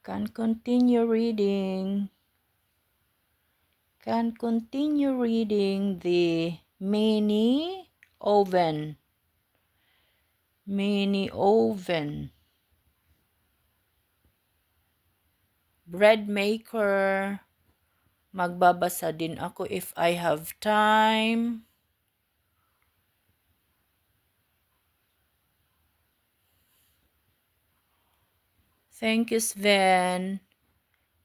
Can continue reading. Can continue reading the mini oven. Mini oven. Bread maker. Magbabasa din ako if I have time. Thank you, Sven.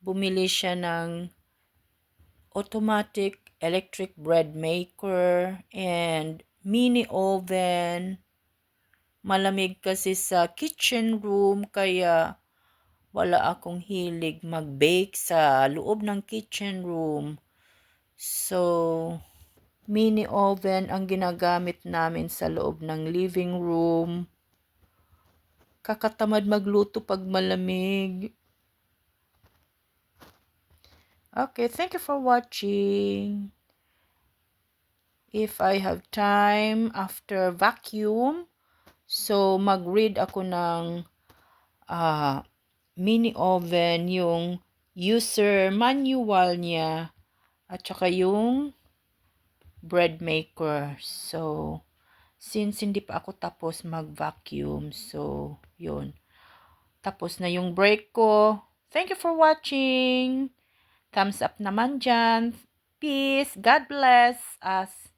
Bumili siya ng automatic electric bread maker and mini oven. Malamig kasi sa kitchen room kaya wala akong hilig mag-bake sa loob ng kitchen room. So, mini oven ang ginagamit namin sa loob ng living room. Kakatamad magluto pag malamig. Okay, thank you for watching. If I have time after vacuum, so mag-read ako ng mini oven, yung user manual niya, at saka yung bread maker. So, since hindi pa ako tapos mag-vacuum, so, yun. Tapos na yung break ko. Thank you for watching. Thumbs up naman dyan. Peace. God bless us.